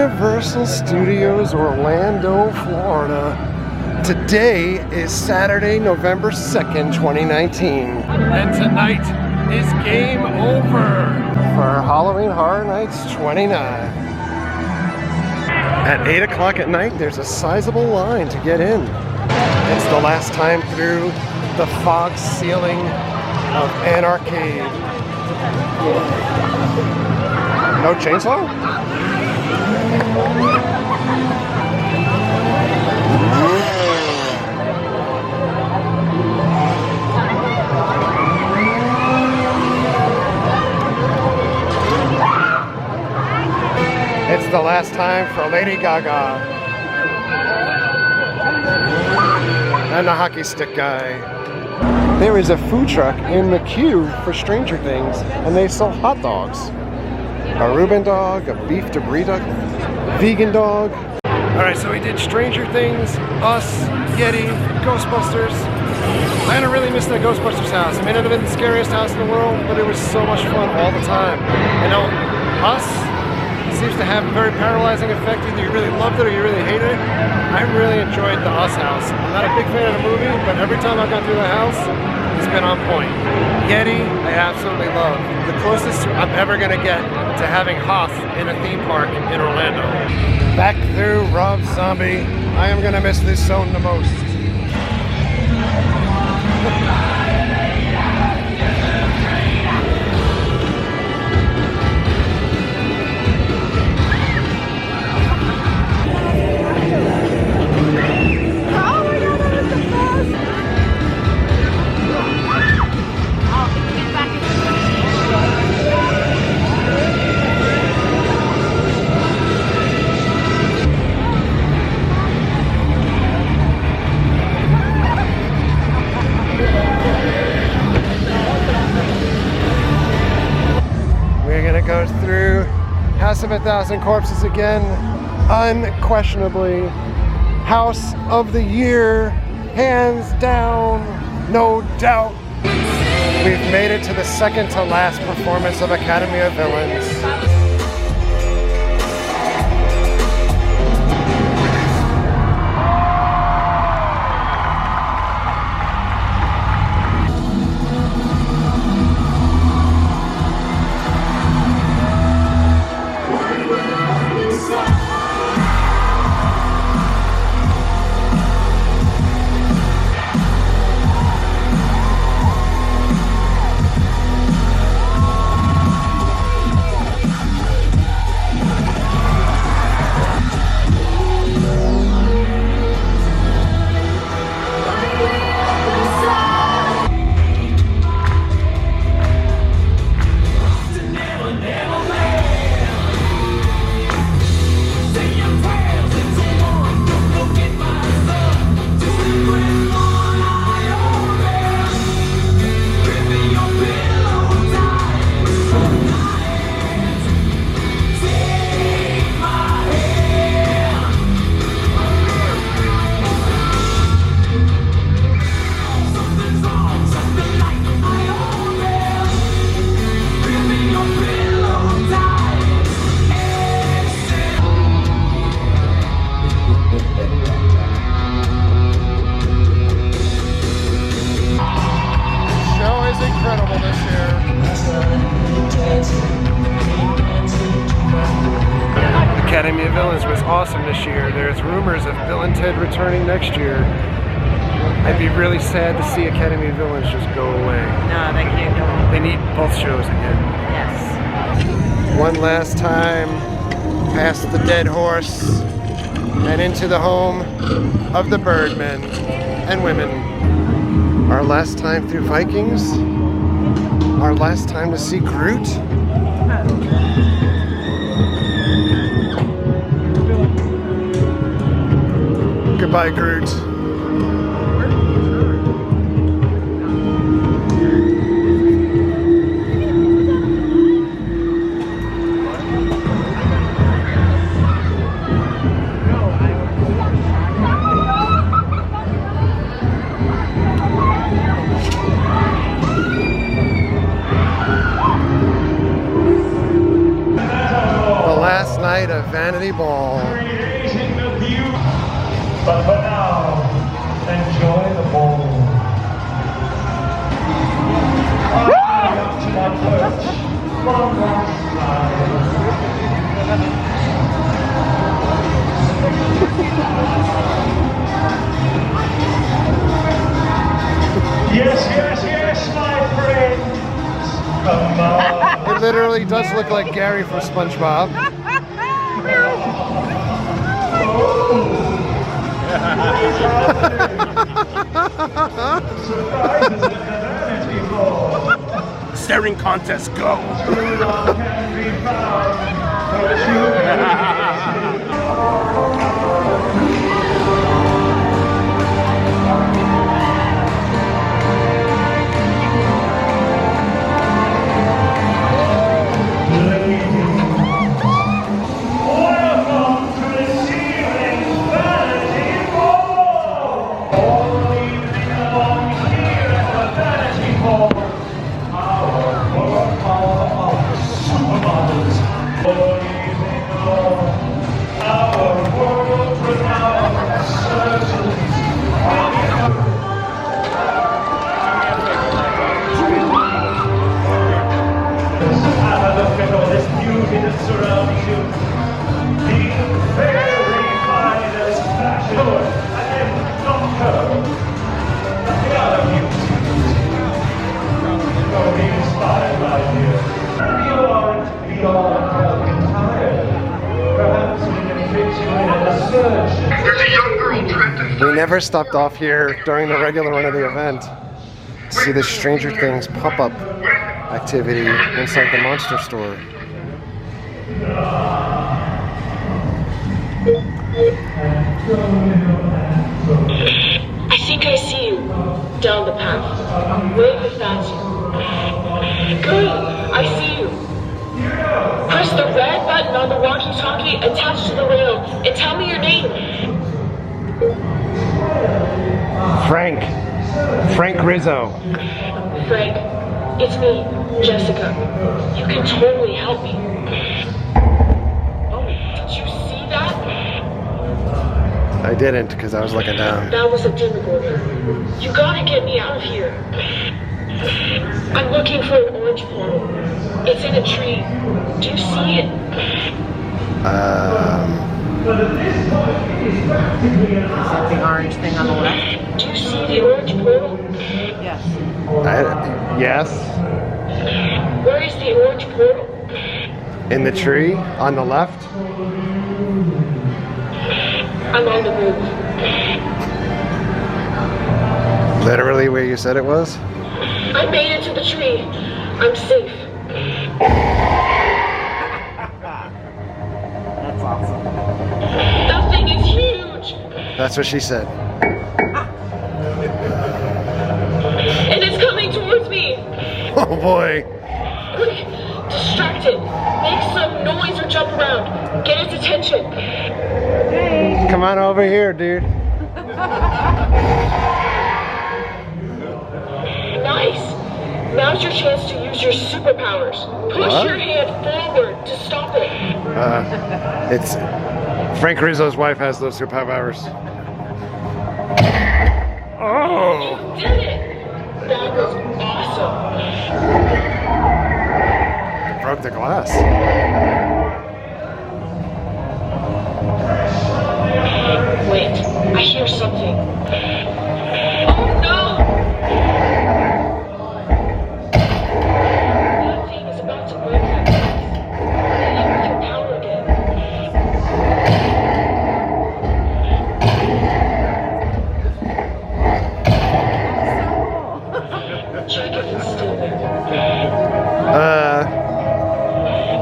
Universal Studios, Orlando, Florida. Today is Saturday, November 2nd, 2019. And tonight is game over for Halloween Horror Nights 29. At 8 o'clock at night, there's a sizable line to get in. It's the last time through the fog ceiling of an arcade. No chainsaw? It's the last time for Lady Gaga and the hockey stick guy. There is a food truck in the queue for Stranger Things, and they sell hot dogs. A Reuben dog, a beef debris dog, vegan dog. Alright, so we did Stranger Things, Us, Yeti, Ghostbusters. I had to really miss that Ghostbusters house. It may not have been the scariest house in the world, but it was so much fun all the time. You know, Us seems to have a very paralyzing effect. Either you really loved it or you really hated it. I really enjoyed the Us house. I'm not a big fan of the movie, but every time I've gone through the house, it's been on point. Yeti, I absolutely love. The closest I'm ever gonna get to having Hoth in a theme park in Orlando. Back through Rob Zombie. I am gonna miss this zone the most. Go through House of a Thousand Corpses again. Unquestionably, House of the Year, hands down, no doubt. We've made it to the second to last performance of Academy of Villains. Academy of Villains was awesome this year. There's rumors of Bill and Ted returning next year. I'd be really sad to see Academy of Villains just go away. No, they can't go. They need both shows again. Yes. One last time, past the dead horse and into the home of the Birdmen and women. Our last time through Vikings. Our last time to see Groot. Goodbye, Groot. night of Vanity Ball. Creating the view. But for now, enjoy the ball. I'm up to my perch. One last slide. Yes, yes, yes, my friends. Come on. It literally does look like Gary from SpongeBob. Staring contest, go! We never stopped off here during the regular run of the event to see the Stranger Things pop-up activity inside the Monster Store. I think I see you down the path. Wave if that's you. Good, I see you. Press the red button on the walkie-talkie attached to the rail and tell me your name. Frank Rizzo. Frank, it's me, Jessica. You can totally help me. Oh, did you see that? I didn't because I was looking down. That was a Demogorgon. You gotta get me out of here. I'm looking for an orange portal. It's in a tree. Do you see it? Is that the orange thing on the left? Do you see the orange portal? Yes. Yes. Where is the orange portal? In the tree on the left. I'm on the move. Literally where you said it was? I made it to the tree. I'm safe. That's awesome. That thing is huge. That's what she said. And it's coming towards me. Oh boy. Quick, distract it. Make some noise or jump around. Get its attention. Come on over here, dude. Nice. Now's your chance to use your superpowers. Push your hand forward to stop it. It's Frank Rizzo's wife has those superpowers. Oh! You did it. That was awesome. It broke the glass. Wait, I hear something. Oh no! That thing is about to break that glass. Hit with your power again. Check if it's still there.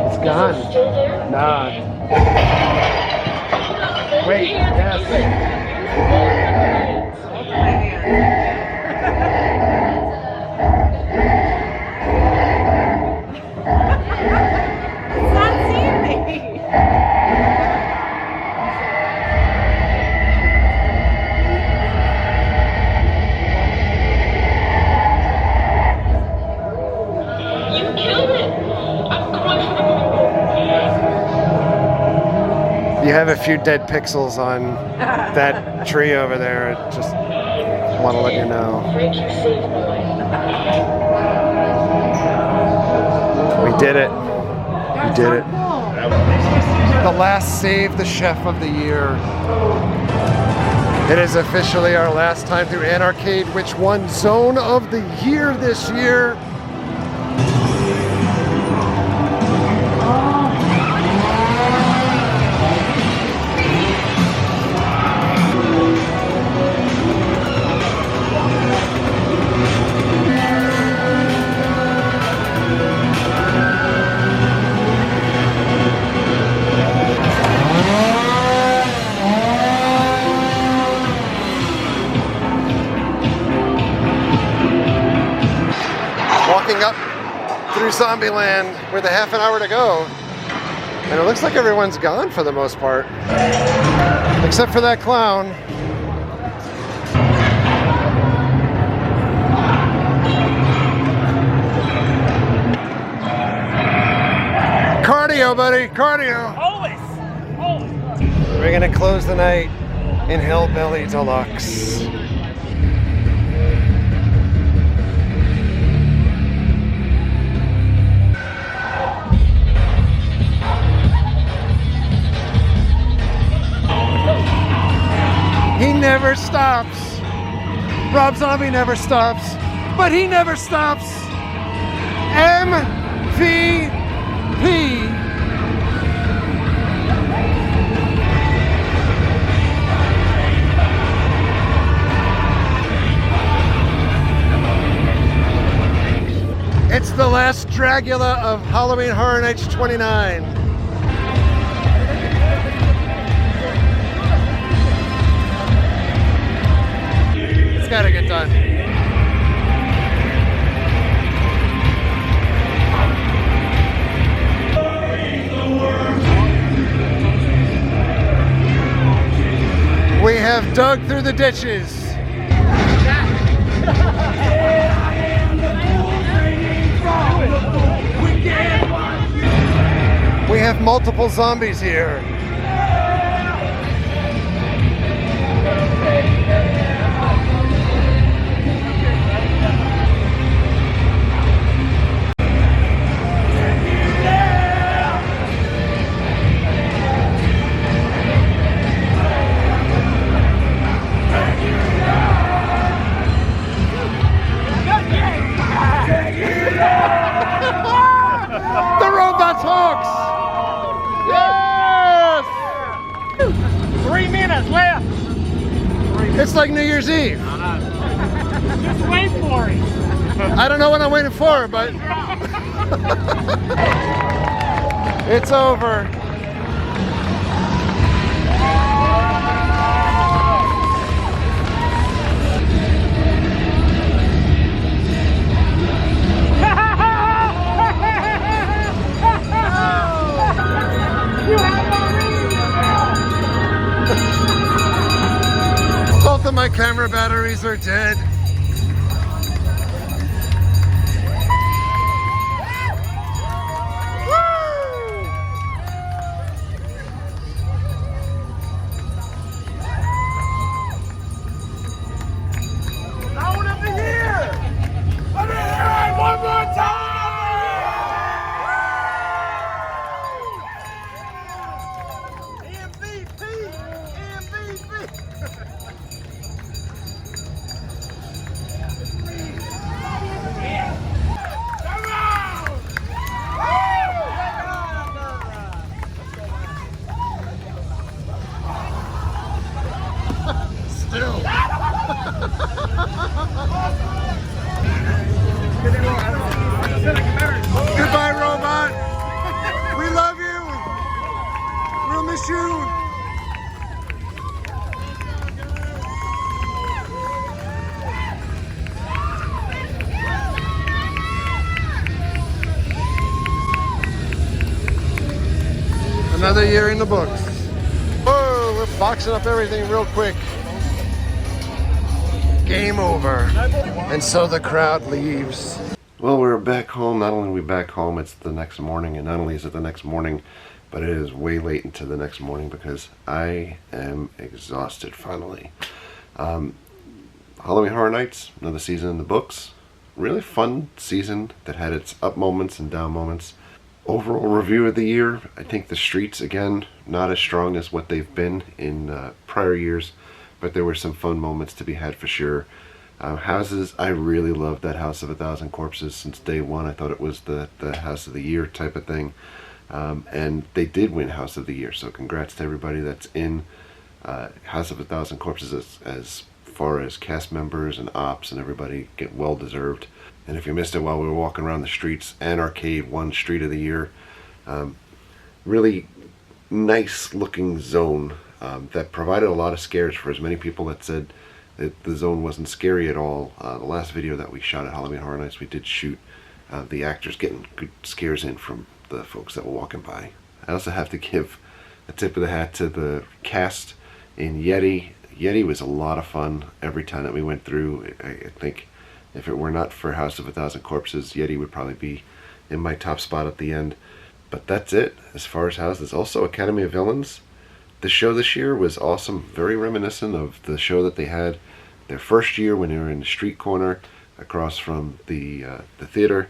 It's Is it gone. still there? Nah. Wait, yes. It's not seeing me. You killed it! I'm going for the moon. You have a few dead pixels on that tree over there. I just want to let you know. Frank, you saved my life. We did it. We did it. The last Save the Chef of the year. It is officially our last time through Anarcade, which won Zone of the Year this year. Walking up through Zombieland with a half an hour to go. And it looks like everyone's gone for the most part. Except for that clown. Cardio, buddy, cardio. Always. We're gonna close the night in Hellbilly Deluxe. He never stops. Rob Zombie never stops, but he never stops. MVP. It's the last Dracula of Halloween Horror Nights 29. It's gotta get done. We have dug through the ditches. We have multiple zombies here. The robot talks! Yes! 3 minutes left. It's like New Year's Eve. Just wait for it. I don't know what I'm waiting for, but it's over. Both of my camera batteries are dead. Zone of the year. Let me hear it one more time. Still. Goodbye, robot. We love you. We'll miss you. Another year in the books. Whoa, we're boxing up everything real quick. Game over. And so the crowd leaves. Well, we're back home. Not only are we back home, it's the next morning. And not only is it the next morning, but it is way late into the next morning because I am exhausted finally. Halloween Horror Nights, another season in the books. Really fun season that had its up moments and down moments. Overall review of the year, I think the streets, again, not as strong as what they've been in prior years, but there were some fun moments to be had for sure. Houses, I really loved that House of a Thousand Corpses since day one. I thought it was the House of the Year type of thing. And they did win House of the Year, so congrats to everybody that's in House of a Thousand Corpses as far as cast members and ops and everybody get well deserved. And if you missed it while we were walking around the streets, Anarcade won Street of the Year. Really nice looking zone that provided a lot of scares for as many people that said that the zone wasn't scary at all. The last video that we shot at Halloween Horror Nights, we did shoot the actors getting good scares in from the folks that were walking by. I also have to give a tip of the hat to the cast in Yeti. Yeti was a lot of fun every time that we went through. I think if it were not for House of a Thousand Corpses, Yeti would probably be in my top spot at the end. But that's it as far as houses. Also, Academy of Villains. The show this year was awesome. Very reminiscent of the show that they had their first year when they were in the street corner across from the theater.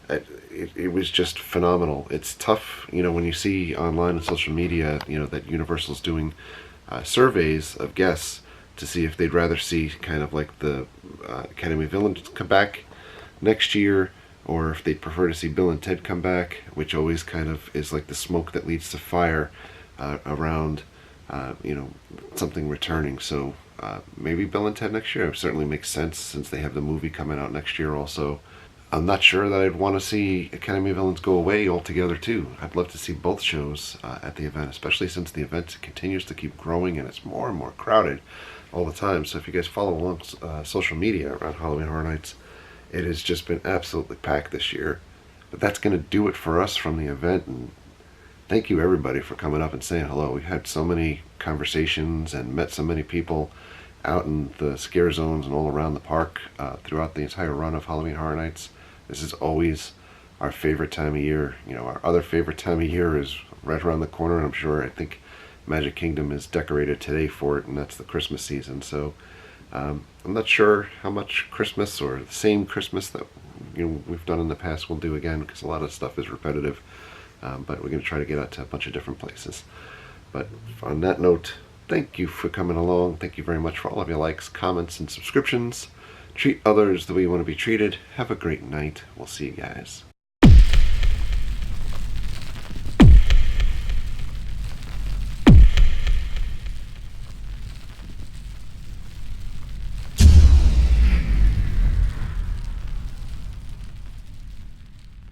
It was just phenomenal. It's tough, you know, when you see online and social media, you know, that Universal's doing surveys of guests to see if they'd rather see kind of like the Academy of Villains come back next year, or if they'd prefer to see Bill and Ted come back, which always kind of is like the smoke that leads to fire around, you know, something returning. So maybe Bill and Ted next year. It certainly makes sense since they have the movie coming out next year also. I'm not sure that I'd want to see Academy of Villains go away altogether too. I'd love to see both shows at the event, especially since the event continues to keep growing and it's more and more crowded all the time. So if you guys follow along social media around Halloween Horror Nights, it has just been absolutely packed this year. But that's going to do it for us from the event, and thank you everybody for coming up and saying hello. We had so many conversations and met so many people out in the scare zones and all around the park throughout the entire run of Halloween Horror Nights. This is always our favorite time of year. You know, our other favorite time of year is right around the corner, and I'm sure, I think Magic Kingdom is decorated today for it, and that's the Christmas season. So I'm not sure how much Christmas or the same Christmas that, you know, we've done in the past we'll do again, because a lot of stuff is repetitive. But we're going to try to get out to a bunch of different places. But on that note, thank you for coming along. Thank you very much for all of your likes, comments, and subscriptions. Treat others the way you want to be treated. Have a great night. We'll see you guys.